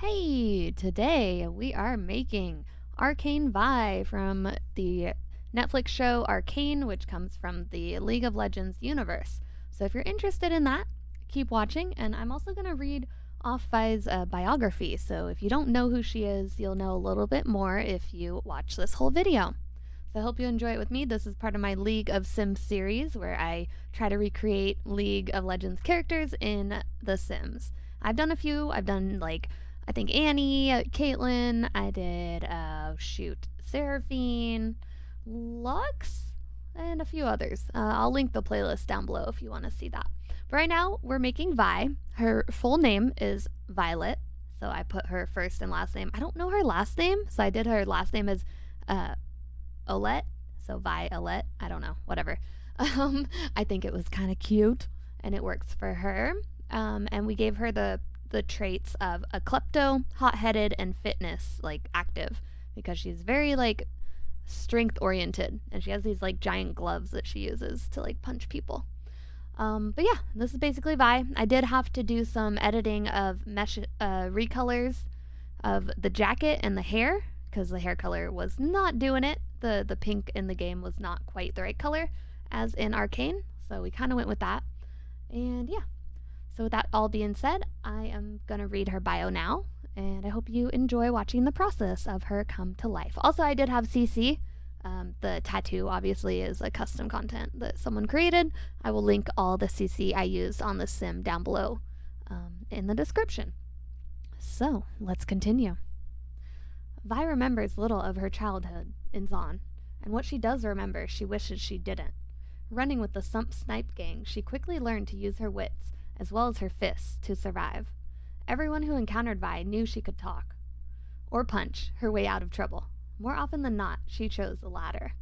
Hey, today we are making Arcane Vi from the Netflix show Arcane, which comes from the League of Legends universe. So if you're interested in that, keep watching. And I'm also going to read off Vi's biography. So if you don't know who she is, you'll know a little bit more if you watch this whole video. So I hope you enjoy it with me. This is part of my League of Sims series where I try to recreate League of Legends characters in The Sims. I've done a few. I've done I think Annie, Caitlin. I did Seraphine, Lux, and a few others. I'll link the playlist down below if you want to see that. But right now we're making Vi. Her full name is Violet, so I put her first and last name. I don't know her last name, so I did her last name as Olette, so Violet. I don't know, whatever. I think it was kind of cute, and it works for her. And we gave her the traits of a klepto, hot-headed, and fitness, active, because she's very strength oriented, and she has these giant gloves that she uses to punch people. But yeah, this is basically Vi. I did have to do some editing of mesh recolors of the jacket and the hair, because the hair color was not doing it. The pink in the game was not quite the right color as in Arcane, so we kind of went with that. And yeah, so with that all being said, I am going to read her bio now, and I hope you enjoy watching the process of her come to life. Also, I did have CC. The tattoo obviously is a custom content that someone created. I will link all the CC I used on the sim down below in the description. So, let's continue. Vi remembers little of her childhood in Zon, and what she does remember she wishes she didn't. Running with the Sump Snipe gang, she quickly learned to use her wits, as well as her fists, to survive. Everyone who encountered Vi knew she could talk, or punch her way out of trouble. More often than not, she chose the latter.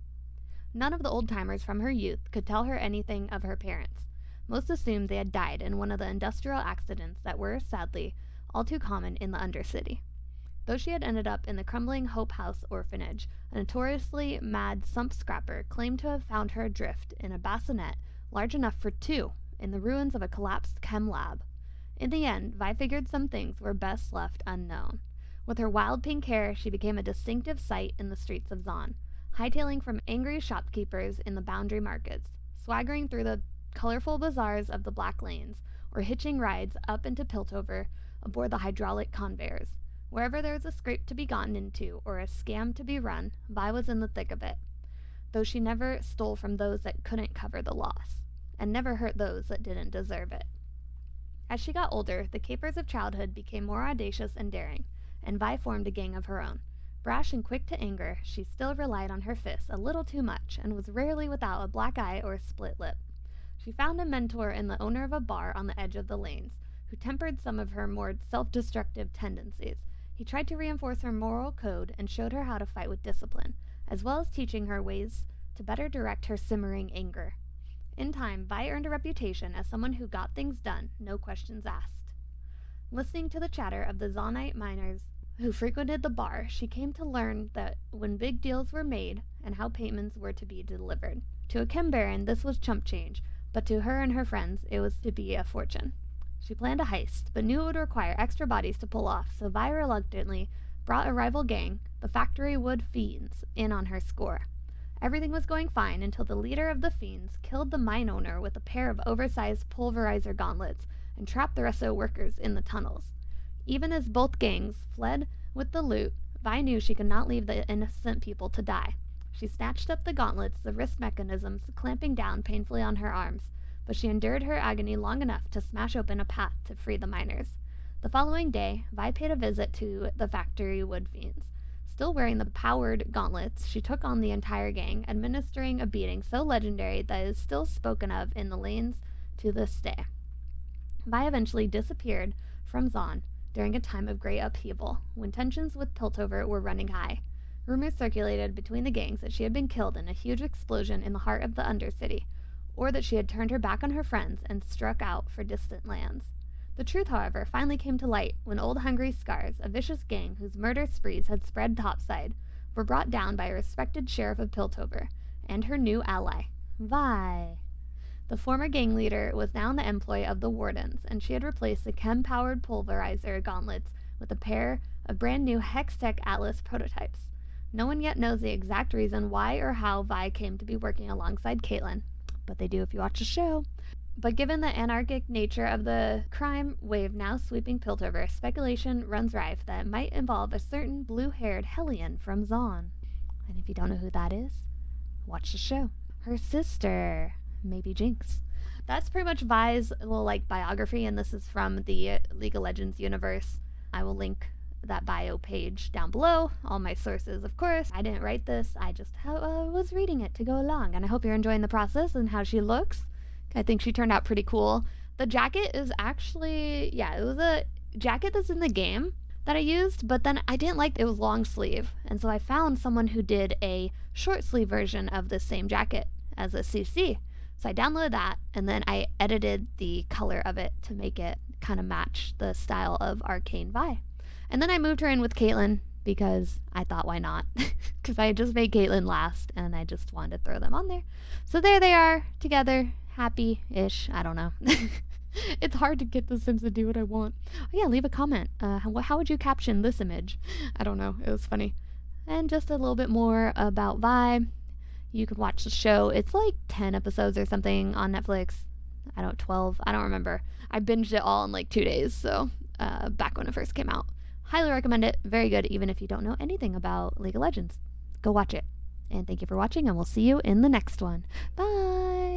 None of the old-timers from her youth could tell her anything of her parents. Most assumed they had died in one of the industrial accidents that were, sadly, all too common in the Undercity. Though she had ended up in the crumbling Hope House orphanage, a notoriously mad sump scrapper claimed to have found her adrift in a bassinet large enough for two in the ruins of a collapsed chem lab. In the end, Vi figured some things were best left unknown. With her wild pink hair, she became a distinctive sight in the streets of Zon, hightailing from angry shopkeepers in the boundary markets, swaggering through the colorful bazaars of the Black Lanes, or hitching rides up into Piltover aboard the hydraulic conveyors. Wherever there was a scrape to be gotten into or a scam to be run, Vi was in the thick of it, though she never stole from those that couldn't cover the loss, and never hurt those that didn't deserve it. As she got older, the capers of childhood became more audacious and daring, and Vi formed a gang of her own. Brash and quick to anger, she still relied on her fists a little too much, and was rarely without a black eye or a split lip. She found a mentor in the owner of a bar on the edge of the lanes, who tempered some of her more self-destructive tendencies. He tried to reinforce her moral code and showed her how to fight with discipline, as well as teaching her ways to better direct her simmering anger. In time, Vi earned a reputation as someone who got things done, no questions asked. Listening to the chatter of the Zonite miners who frequented the bar, she came to learn that when big deals were made and how payments were to be delivered. To a chem baron, this was chump change, but to her and her friends, it was to be a fortune. She planned a heist, but knew it would require extra bodies to pull off, so Vi reluctantly brought a rival gang, the Factory Wood Fiends, in on her score. Everything was going fine until the leader of the Fiends killed the mine owner with a pair of oversized pulverizer gauntlets and trapped the rest of the workers in the tunnels. Even as both gangs fled with the loot, Vi knew she could not leave the innocent people to die. She snatched up the gauntlets, the wrist mechanisms clamping down painfully on her arms, but she endured her agony long enough to smash open a path to free the miners. The following day, Vi paid a visit to the Factory Wood Fiends. Still wearing the powered gauntlets, she took on the entire gang, administering a beating so legendary that it is still spoken of in the lanes to this day. Vi eventually disappeared from Zon during a time of great upheaval, when tensions with Piltover were running high. Rumors circulated between the gangs that she had been killed in a huge explosion in the heart of the Undercity, or that she had turned her back on her friends and struck out for distant lands. The truth, however, finally came to light when Old Hungry Scars, a vicious gang whose murder sprees had spread topside, were brought down by a respected sheriff of Piltover and her new ally, Vi. The former gang leader was now in the employ of the Wardens, and she had replaced the chem-powered pulverizer gauntlets with a pair of brand new Hextech Atlas prototypes. No one yet knows the exact reason why or how Vi came to be working alongside Caitlin, but they do if you watch the show. But given the anarchic nature of the crime wave now sweeping Piltover, speculation runs rife that it might involve a certain blue-haired Hellion from Zon. And if you don't know who that is, watch the show. Her sister, maybe Jinx. That's pretty much Vi's little biography, and this is from the League of Legends universe. I will link that bio page down below. All my sources, of course. I didn't write this. I just was reading it to go along, and I hope you're enjoying the process and how she looks. I think she turned out pretty cool. The jacket is actually, it was a jacket that's in the game that I used, but then I didn't like it was long sleeve, and so I found someone who did a short sleeve version of this same jacket as a CC. So I downloaded that, and then I edited the color of it to make it kind of match the style of Arcane Vi. And then I moved her in with Caitlin because I thought, why not? Because I just made Caitlin last, and I just wanted to throw them on there. So there they are, together, happy-ish. I don't know. It's hard to get the Sims to do what I want. Oh, yeah, leave a comment. How would you caption this image? I don't know. It was funny. And just a little bit more about Vi. You can watch the show. It's like 10 episodes or something on Netflix. 12. I don't remember. I binged it all in like 2 days, so back when it first came out. Highly recommend it. Very good, even if you don't know anything about League of Legends. Go watch it. And thank you for watching, and we'll see you in the next one. Bye!